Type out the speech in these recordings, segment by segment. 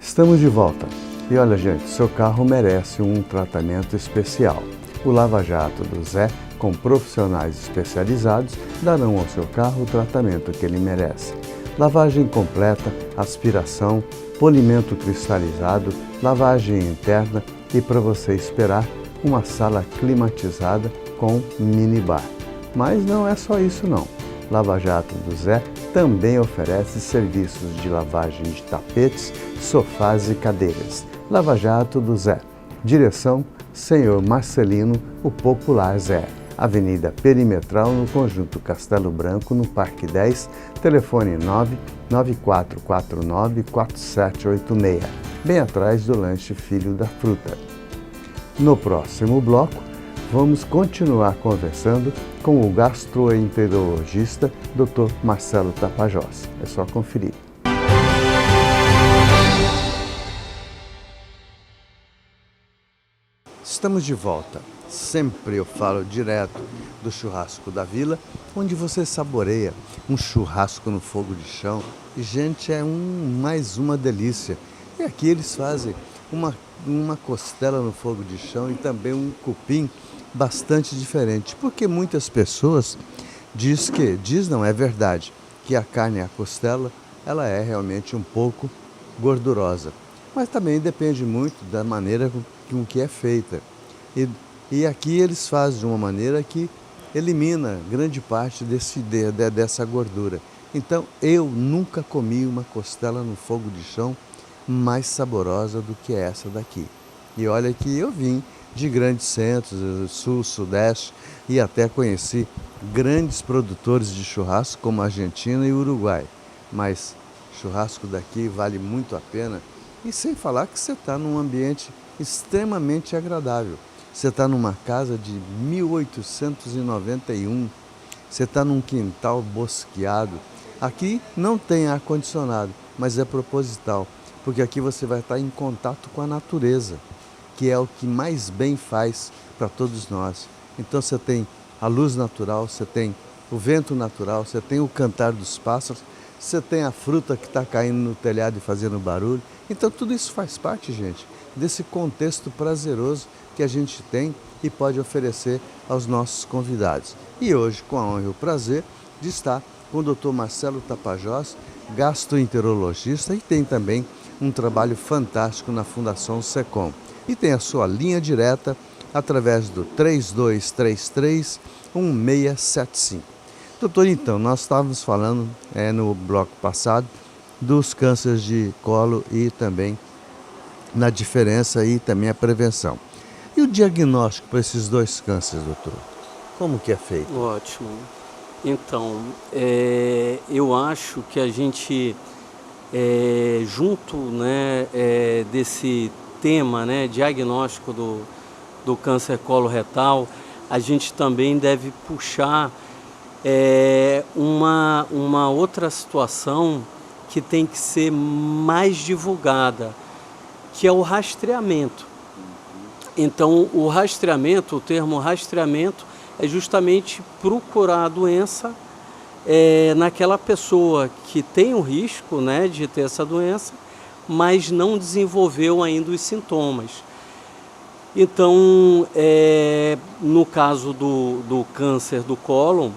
Estamos de volta. E olha, gente, seu carro merece um tratamento especial. O Lava Jato do Zé, com profissionais especializados, darão ao seu carro o tratamento que ele merece. Lavagem completa, aspiração, polimento cristalizado, lavagem interna e, para você esperar, uma sala climatizada com minibar. Mas não é só isso não. Lava Jato do Zé também oferece serviços de lavagem de tapetes, sofás e cadeiras. Lava Jato do Zé. Direção: Senhor Marcelino, o popular Zé. Avenida Perimetral, no Conjunto Castelo Branco, no Parque 10, telefone 99449-4786, bem atrás do lanche Filho da Fruta. No próximo bloco, vamos continuar conversando com o gastroenterologista Dr. Marcelo Tapajós. É só conferir. Estamos de volta. Sempre eu falo direto do churrasco da Vila, onde você saboreia um churrasco no fogo de chão. E, gente, é mais uma delícia. E aqui eles fazem uma costela no fogo de chão e também um cupim bastante diferente, porque muitas pessoas não é verdade, que a carne, a costela, ela é realmente um pouco gordurosa, mas também depende muito da maneira com que é feita. E aqui eles fazem de uma maneira que elimina grande parte dessa gordura. Então eu nunca comi uma costela no fogo de chão mais saborosa do que essa daqui. E olha que eu vim de grandes centros, sul, sudeste, e até conheci grandes produtores de churrasco como a Argentina e o Uruguai. Mas churrasco daqui vale muito a pena, e sem falar que você está num ambiente extremamente agradável. Você está numa casa de 1891, você está num quintal bosqueado. Aqui não tem ar-condicionado, mas é proposital, porque aqui você vai estar em contato com a natureza, que é o que mais bem faz para todos nós. Então você tem a luz natural, você tem o vento natural, você tem o cantar dos pássaros, você tem a fruta que está caindo no telhado e fazendo barulho. Então tudo isso faz parte, gente, desse contexto prazeroso que a gente tem e pode oferecer aos nossos convidados. E hoje, com a honra e o prazer de estar com o Dr. Marcelo Tapajós, gastroenterologista, e tem também um trabalho fantástico na Fundação SECOM. E tem a sua linha direta através do 3233-1675. Doutor, então, nós estávamos falando no bloco passado dos cânceres de colo e também na diferença e também a prevenção. E o diagnóstico para esses dois cânceres, doutor? Como que é feito? Ótimo. Então, eu acho que a gente, junto desse tema, diagnóstico do câncer coloretal, a gente também deve puxar uma outra situação que tem que ser mais divulgada, que é o rastreamento. Então, o termo rastreamento é justamente procurar a doença naquela pessoa que tem o risco, de ter essa doença, mas não desenvolveu ainda os sintomas. Então, no caso do câncer do cólon,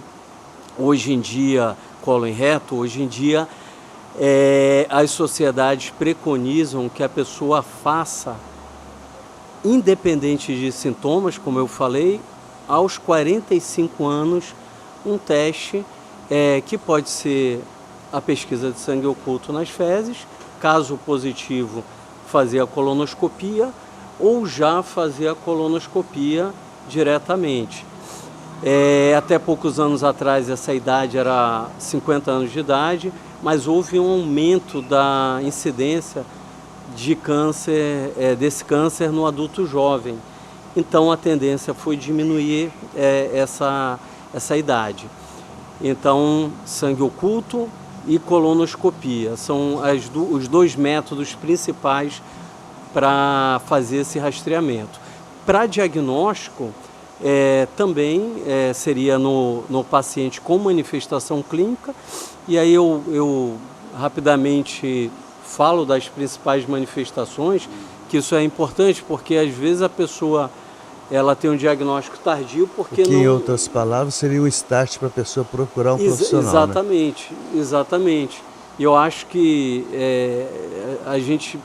hoje em dia, cólon reto, hoje em dia, as sociedades preconizam que a pessoa faça, independente de sintomas, como eu falei, aos 45 anos, um teste que pode ser a pesquisa de sangue oculto nas fezes, caso positivo, fazer a colonoscopia, ou já fazer a colonoscopia diretamente. Até poucos anos atrás essa idade era 50 anos de idade, mas houve um aumento da incidência de câncer, desse câncer no adulto jovem. Então a tendência foi diminuir essa idade. Então, sangue oculto e colonoscopia são os dois métodos principais para fazer esse rastreamento. Para diagnóstico, também seria no paciente com manifestação clínica, e aí eu rapidamente falo das principais manifestações, que isso é importante, porque às vezes a pessoa ela tem um diagnóstico tardio porque que, não... em outras palavras, seria um start para a pessoa procurar um profissional. Exatamente, né? Exatamente. E eu acho que a gente,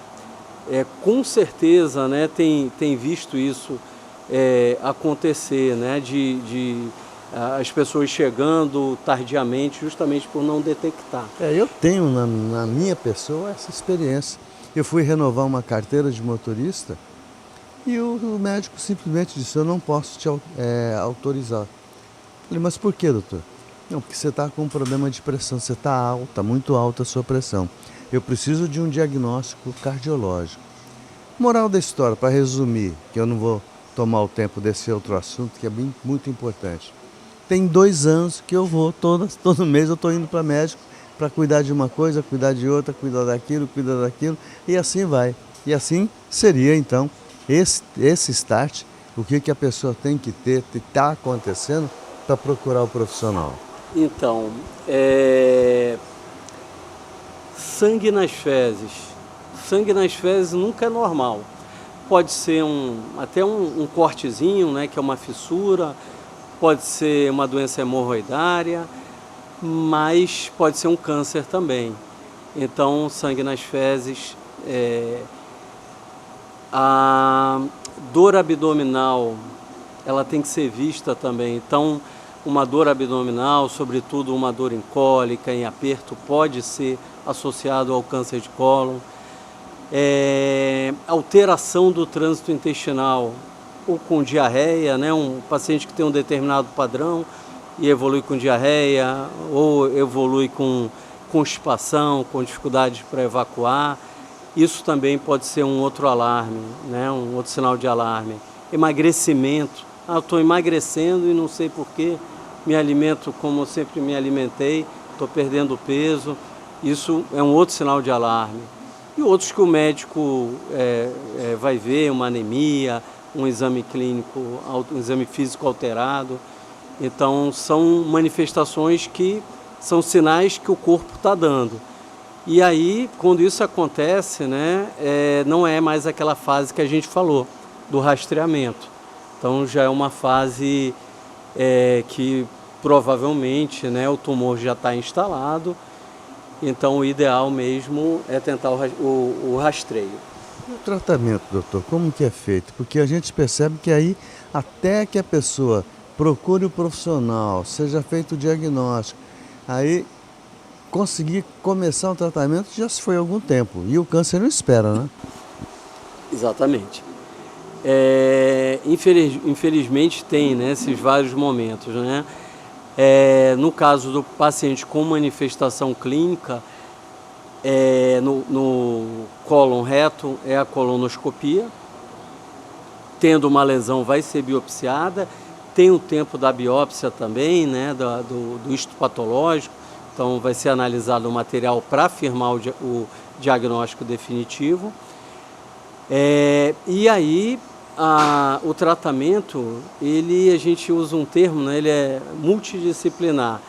com certeza, né, tem visto isso acontecer, né, de as pessoas chegando tardiamente justamente por não detectar. Eu tenho na minha pessoa essa experiência. Eu fui renovar uma carteira de motorista e o médico simplesmente disse: eu não posso te autorizar. Falei: mas por quê, doutor? Não, porque você está com um problema de pressão, você está alta, muito alta a sua pressão. Eu preciso de um diagnóstico cardiológico. Moral da história, para resumir, que eu não vou tomar o tempo desse outro assunto, que é bem, muito importante. Tem 2 anos que eu vou, todo mês eu estou indo para médico para cuidar de uma coisa, cuidar de outra, cuidar daquilo, e assim vai. E assim seria, então, esse start, o que a pessoa tem que ter, está acontecendo para procurar o profissional. Então, sangue nas fezes. Sangue nas fezes nunca é normal. Pode ser até um cortezinho, né, que é uma fissura, pode ser uma doença hemorroidária, mas pode ser um câncer também. Então, sangue nas fezes, a dor abdominal, ela tem que ser vista também. Então, uma dor abdominal, sobretudo uma dor em cólica, em aperto, pode ser associado ao câncer de cólon. Alteração do trânsito intestinal, ou com diarreia, né? Um paciente que tem um determinado padrão e evolui com diarreia, ou evolui com constipação, com dificuldade para evacuar. Isso também pode ser um outro alarme, né? Um outro sinal de alarme. Emagrecimento. Eu estou emagrecendo e não sei porquê, me alimento como eu sempre me alimentei, estou perdendo peso. Isso é um outro sinal de alarme. E outros que o médico vai ver, uma anemia, um exame clínico, um exame físico alterado. Então, são manifestações que são sinais que o corpo está dando. E aí, quando isso acontece, né, não é mais aquela fase que a gente falou, do rastreamento. Então, já é uma fase que provavelmente, né, o tumor já está instalado. Então, o ideal mesmo é tentar o rastreio. E o tratamento, doutor, como que é feito? Porque a gente percebe que aí, até que a pessoa procure o profissional, seja feito o diagnóstico, aí conseguir começar um tratamento já se foi algum tempo. E o câncer não espera, né? Exatamente. Infelizmente tem, né, esses vários momentos, né? No caso do paciente com manifestação clínica, no cólon reto é a colonoscopia. Tendo uma lesão vai ser biopsiada, tem o tempo da biópsia também, né, do histopatológico, então vai ser analisado o material para afirmar o diagnóstico definitivo. E aí o tratamento, a gente usa um termo, né, ele é multidisciplinar.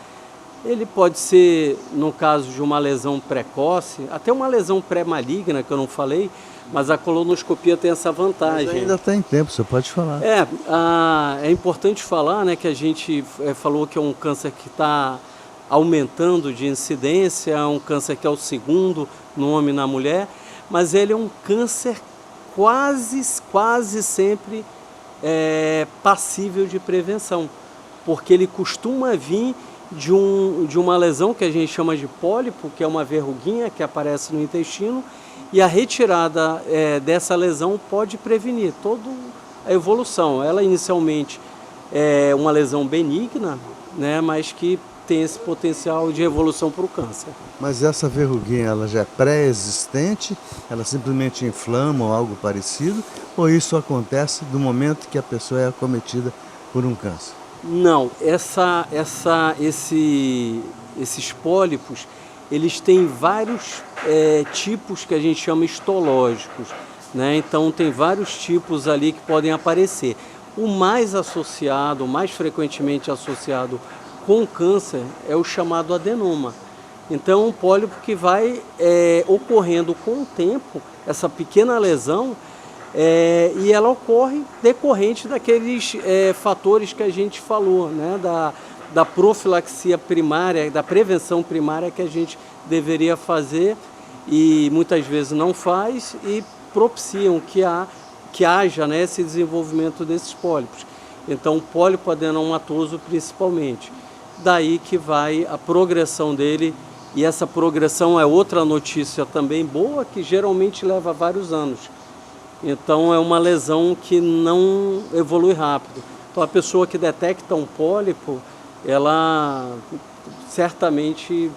Ele pode ser, no caso de uma lesão precoce, até uma lesão pré-maligna, que eu não falei, mas a colonoscopia tem essa vantagem. Mas ainda tem tempo, você pode falar. É importante falar, né, que a gente falou que é um câncer que está aumentando de incidência, é um câncer que é o segundo no homem e na mulher, mas ele é um câncer quase sempre passível de prevenção, porque ele costuma vir de uma lesão que a gente chama de pólipo, que é uma verruguinha que aparece no intestino, e a retirada dessa lesão pode prevenir toda a evolução. Ela inicialmente é uma lesão benigna, né, mas que tem esse potencial de evolução para o câncer. Mas essa verruguinha, ela já é pré-existente? Ela simplesmente inflama ou algo parecido? Ou isso acontece no momento que a pessoa é acometida por um câncer? Não, esses pólipos, eles têm vários tipos que a gente chama histológicos, né? Então tem vários tipos ali que podem aparecer. O mais frequentemente associado com câncer é o chamado adenoma. Então, um pólipo que vai ocorrendo com o tempo, essa pequena lesão, e ela ocorre decorrente daqueles fatores que a gente falou, né? Da profilaxia primária, da prevenção primária que a gente deveria fazer e muitas vezes não faz e propiciam que haja, né, esse desenvolvimento desses pólipos. Então, o pólipo adenomatoso principalmente. Daí que vai a progressão dele, e essa progressão é outra notícia também boa, que geralmente leva vários anos. Então, é uma lesão que não evolui rápido. Então, a pessoa que detecta um pólipo, ela certamente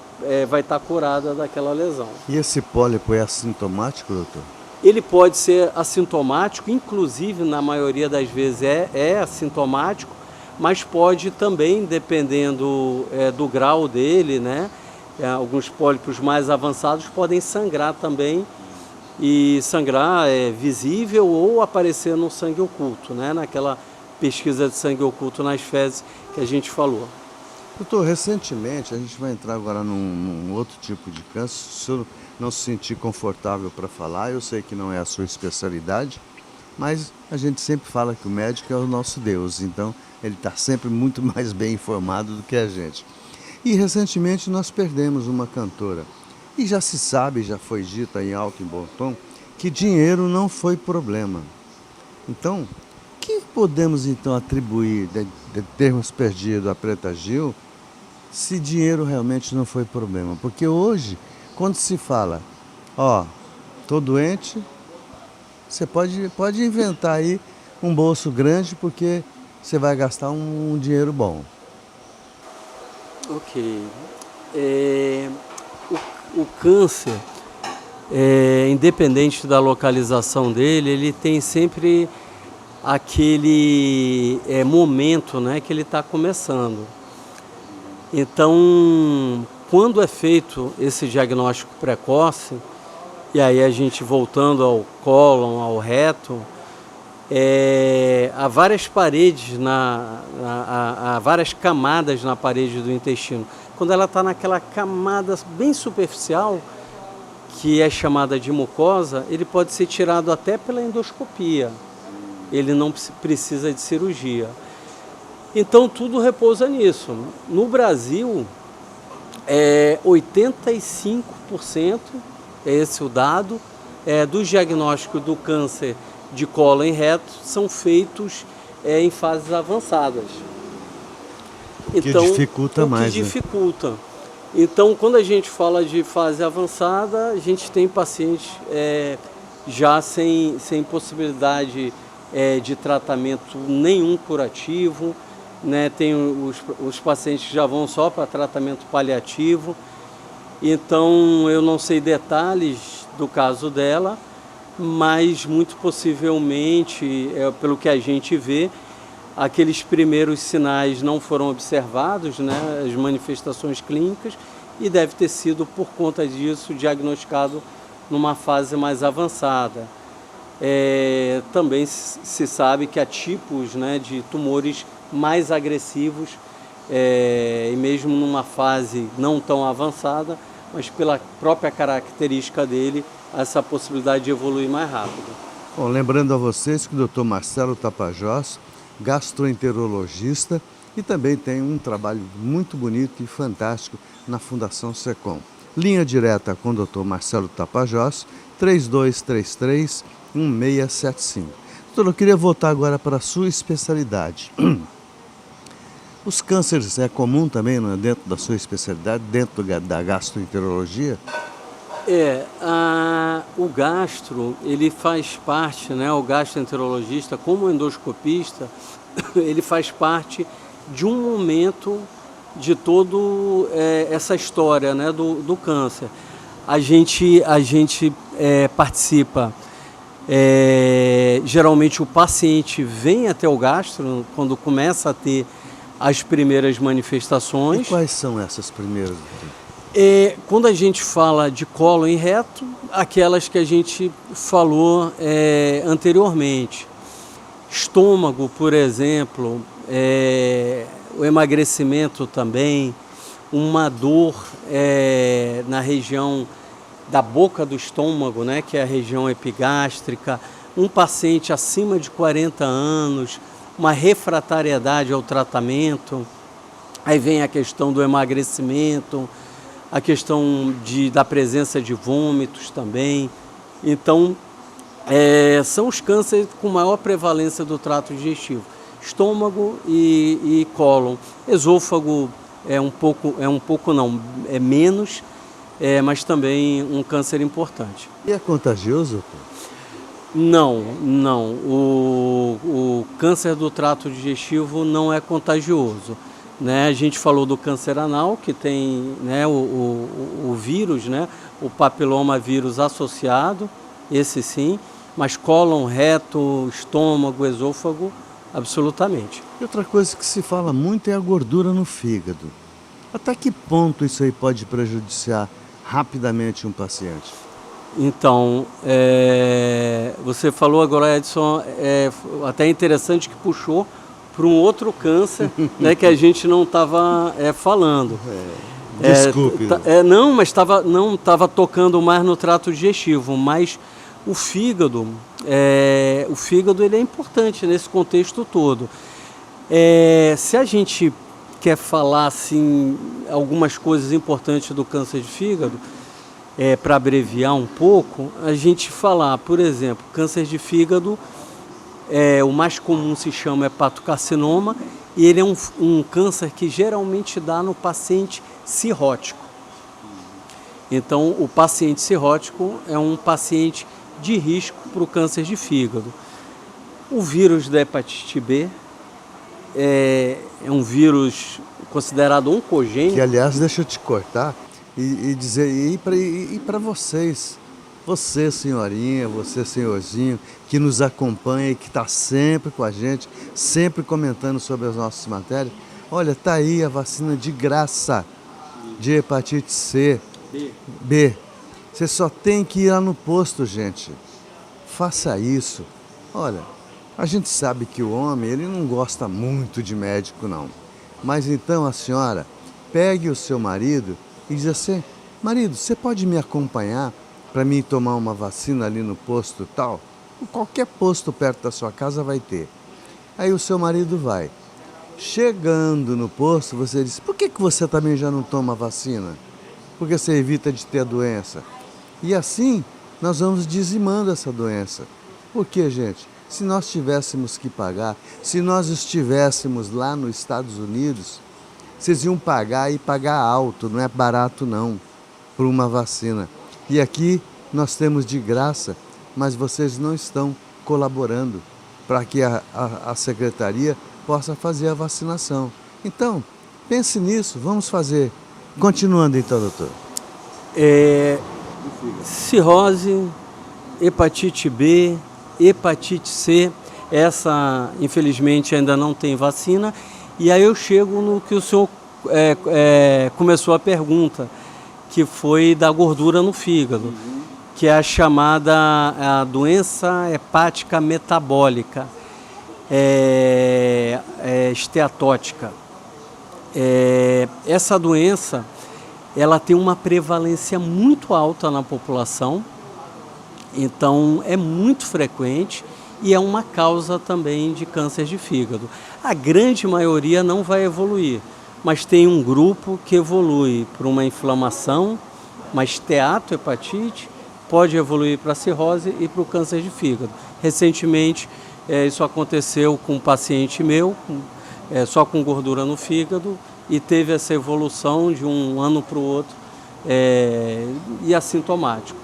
vai estar curada daquela lesão. E esse pólipo é assintomático, doutor? Ele pode ser assintomático, inclusive na maioria das vezes é assintomático, mas pode também, dependendo do grau dele, né? Alguns pólipos mais avançados podem sangrar também, e sangrar é visível ou aparecer no sangue oculto, né? Naquela pesquisa de sangue oculto nas fezes que a gente falou. Doutor, recentemente, a gente vai entrar agora num outro tipo de câncer. Se o senhor não se sentir confortável para falar, eu sei que não é a sua especialidade, mas a gente sempre fala que o médico é o nosso Deus, então ele está sempre muito mais bem informado do que a gente. E recentemente nós perdemos uma cantora. E já se sabe, já foi dito em alto e bom tom, que dinheiro não foi problema. Então, o que podemos então atribuir de termos perdido a Preta Gil se dinheiro realmente não foi problema? Porque hoje, quando se fala, tô doente, você pode inventar aí um bolso grande porque você vai gastar um dinheiro bom. Ok. O câncer, independente da localização dele, ele tem sempre aquele momento, né, que ele está começando. Então, quando é feito esse diagnóstico precoce, e aí a gente voltando ao cólon, ao reto, há várias paredes, há várias camadas na parede do intestino. Quando ela está naquela camada bem superficial, que é chamada de mucosa, ele pode ser tirado até pela endoscopia. Ele não precisa de cirurgia. Então, tudo repousa nisso. No Brasil, 85%, é esse o dado, dos diagnósticos do câncer de cólon e reto são feitos em fases avançadas. Então, que dificulta mais, que dificulta. Né? Então, quando a gente fala de fase avançada, a gente tem pacientes já sem possibilidade de tratamento nenhum curativo, né? Tem os pacientes que já vão só para tratamento paliativo. Então, eu não sei detalhes do caso dela, mas muito possivelmente, pelo que a gente vê, aqueles primeiros sinais não foram observados, né, as manifestações clínicas, e deve ter sido, por conta disso, diagnosticado numa fase mais avançada. Também se sabe que há tipos, né, de tumores mais agressivos, e mesmo numa fase não tão avançada, mas pela própria característica dele, essa possibilidade de evoluir mais rápido. Bom, lembrando a vocês que o Dr. Marcelo Tapajós, gastroenterologista, e também tem um trabalho muito bonito e fantástico na Fundação SECOM. Linha direta com o Dr. Marcelo Tapajós, 3233-1675. Doutor, eu queria voltar agora para a sua especialidade. Os cânceres é comum também, não é, dentro da sua especialidade, dentro da gastroenterologia? O gastro, ele faz parte, né, o gastroenterologista, como endoscopista, ele faz parte de um momento de toda essa história, né, do câncer. A gente participa, geralmente o paciente vem até o gastro quando começa a ter as primeiras manifestações. E quais são essas primeiras? Quando a gente fala de cólon e reto, aquelas que a gente falou anteriormente. Estômago, por exemplo, o emagrecimento também, uma dor na região da boca do estômago, né, que é a região epigástrica, um paciente acima de 40 anos, uma refratariedade ao tratamento, aí vem a questão do emagrecimento, a questão da presença de vômitos também. Então, são os cânceres com maior prevalência do trato digestivo, estômago e cólon. Esôfago é menos, mas também um câncer importante. E é contagioso? Não. O câncer do trato digestivo não é contagioso. Né? A gente falou do câncer anal, que tem, né, o vírus, né, o papiloma vírus associado, esse sim, mas cólon, reto, estômago, esôfago, absolutamente. E outra coisa que se fala muito é a gordura no fígado. Até que ponto isso aí pode prejudiciar rapidamente um paciente? Então, você falou agora, Edson, até interessante que puxou para um outro câncer, né, que a gente não estava falando. Desculpe. Não, mas não estava tocando mais no trato digestivo, mas o fígado ele é importante nesse contexto todo. Se a gente quer falar assim, algumas coisas importantes do câncer de fígado, para abreviar um pouco, a gente falar, por exemplo, câncer de fígado, o mais comum se chama hepatocarcinoma, e ele é um câncer que geralmente dá no paciente cirrótico. Então, o paciente cirrótico é um paciente de risco para o câncer de fígado. O vírus da hepatite B é um vírus considerado oncogênico. Que, aliás, deixa eu te cortar e dizer, e para vocês, você, senhorinha, você, senhorzinho, que nos acompanha e que está sempre com a gente, sempre comentando sobre as nossas matérias, olha, tá aí a vacina de graça de hepatite C, B. Você só tem que ir lá no posto, gente. Faça isso. Olha, a gente sabe que o homem, ele não gosta muito de médico, não. Mas então a senhora pegue o seu marido e diz assim, marido, você pode me acompanhar para mim tomar uma vacina ali no posto tal? Qualquer posto perto da sua casa vai ter. Aí o seu marido vai. Chegando no posto, você diz, por que você também já não toma vacina? Porque você evita de ter a doença. E assim, nós vamos dizimando essa doença. Por quê, gente? Se nós tivéssemos que pagar, se nós estivéssemos lá nos Estados Unidos, vocês iam pagar e pagar alto, não é barato não, por uma vacina. E aqui nós temos de graça, mas vocês não estão colaborando para que a secretaria possa fazer a vacinação. Então, pense nisso, vamos fazer. Continuando então, doutor. Cirrose, hepatite B, hepatite C, essa infelizmente ainda não tem vacina. E aí eu chego no que o senhor começou a pergunta, que foi da gordura no fígado, que é a chamada doença hepática metabólica, esteatótica. Essa doença, ela tem uma prevalência muito alta na população, então é muito frequente e é uma causa também de câncer de fígado. A grande maioria não vai evoluir, mas tem um grupo que evolui para uma inflamação, uma esteatohepatite, pode evoluir para a cirrose e para o câncer de fígado. Recentemente, isso aconteceu com um paciente meu, só com gordura no fígado, e teve essa evolução de um ano para o outro, e assintomático.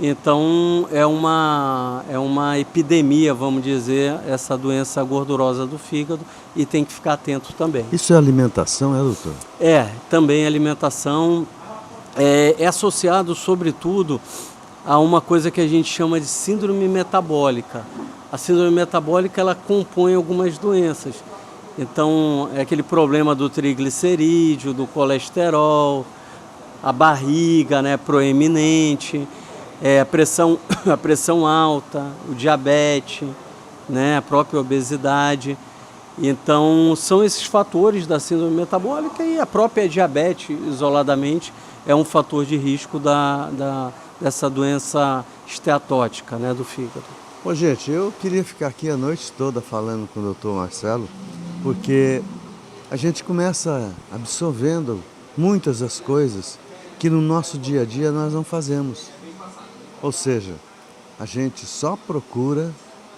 Então, é uma epidemia, vamos dizer, essa doença gordurosa do fígado, e tem que ficar atento também. Isso é alimentação, doutor? Também alimentação. É associado, sobretudo, a uma coisa que a gente chama de síndrome metabólica. A síndrome metabólica, ela compõe algumas doenças. Então, é aquele problema do triglicerídeo, do colesterol, a barriga, né, proeminente, a pressão alta, o diabetes, né, a própria obesidade. Então, são esses fatores da síndrome metabólica, e a própria diabetes, isoladamente, é um fator de risco dessa doença esteatótica, né, do fígado. Bom, gente, eu queria ficar aqui a noite toda falando com o Dr. Marcelo, porque a gente começa absorvendo muitas das coisas que no nosso dia a dia nós não fazemos. Ou seja, a gente só procura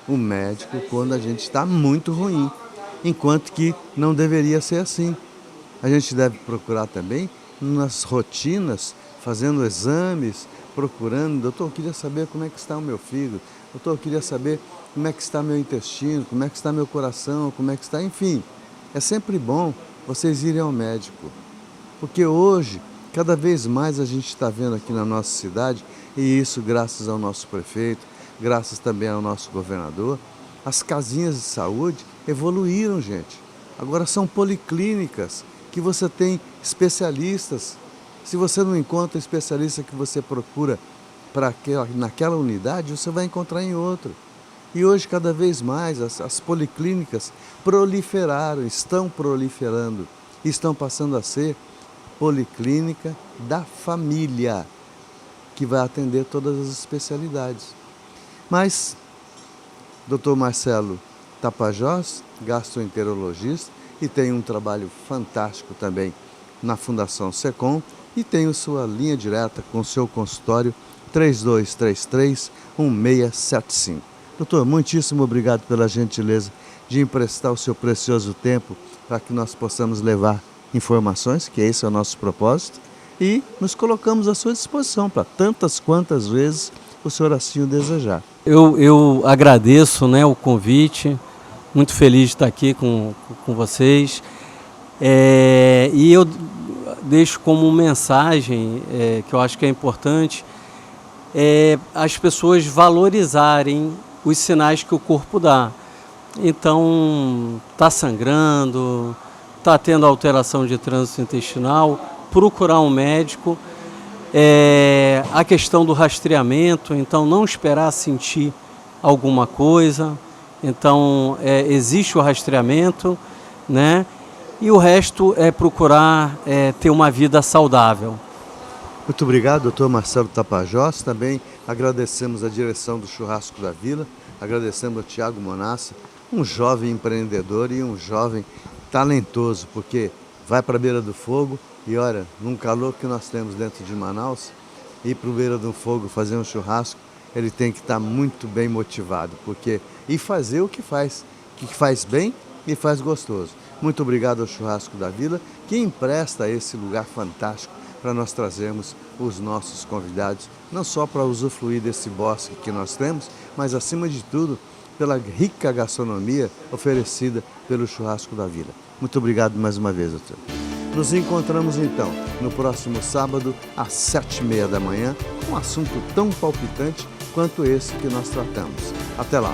o médico quando a gente está muito ruim, enquanto que não deveria ser assim. A gente deve procurar também nas rotinas, fazendo exames, procurando, doutor, eu queria saber como é que está o meu fígado, doutor, eu queria saber como é que está meu intestino, como é que está meu coração, como é que está, enfim. É sempre bom vocês irem ao médico, porque hoje, cada vez mais a gente está vendo aqui na nossa cidade, e isso graças ao nosso prefeito, graças também ao nosso governador, as casinhas de saúde evoluíram, gente. Agora são policlínicas que você tem especialistas. Se você não encontra o especialista que você procura naquela unidade, você vai encontrar em outra. E hoje, cada vez mais, as policlínicas proliferaram, estão proliferando, estão passando a ser policlínica da família, que vai atender todas as especialidades. Mas, Dr. Marcelo Tapajós, gastroenterologista, e tem um trabalho fantástico também na Fundação SECOM, e tem sua linha direta com o seu consultório 3233-1675. Doutor, muitíssimo obrigado pela gentileza de emprestar o seu precioso tempo para que nós possamos levar informações, que esse é o nosso propósito, e nos colocamos à sua disposição para tantas quantas vezes o senhor assim o desejar. Eu agradeço, né, o convite, muito feliz de estar aqui com vocês, e eu deixo como mensagem, que eu acho que é importante, as pessoas valorizarem os sinais que o corpo dá. Então, está sangrando, está tendo alteração de trânsito intestinal, procurar um médico. A questão do rastreamento, então não esperar sentir alguma coisa. Então, existe o rastreamento, né? E o resto é procurar ter uma vida saudável. Muito obrigado, doutor Marcelo Tapajós. Também agradecemos a direção do Churrasco da Vila, agradecemos ao Tiago Monassa, um jovem empreendedor e um jovem talentoso, porque vai para a beira do fogo e olha, num calor que nós temos dentro de Manaus, ir para a beira do fogo fazer um churrasco, ele tem que estar muito bem motivado, e fazer o que faz bem e faz gostoso. Muito obrigado ao Churrasco da Vila, que empresta esse lugar fantástico para nós trazermos os nossos convidados, não só para usufruir desse bosque que nós temos, mas acima de tudo, pela rica gastronomia oferecida pelo Churrasco da Vila. Muito obrigado mais uma vez, doutor. Nos encontramos então no próximo sábado às 7h30 da manhã com um assunto tão palpitante quanto esse que nós tratamos. Até lá!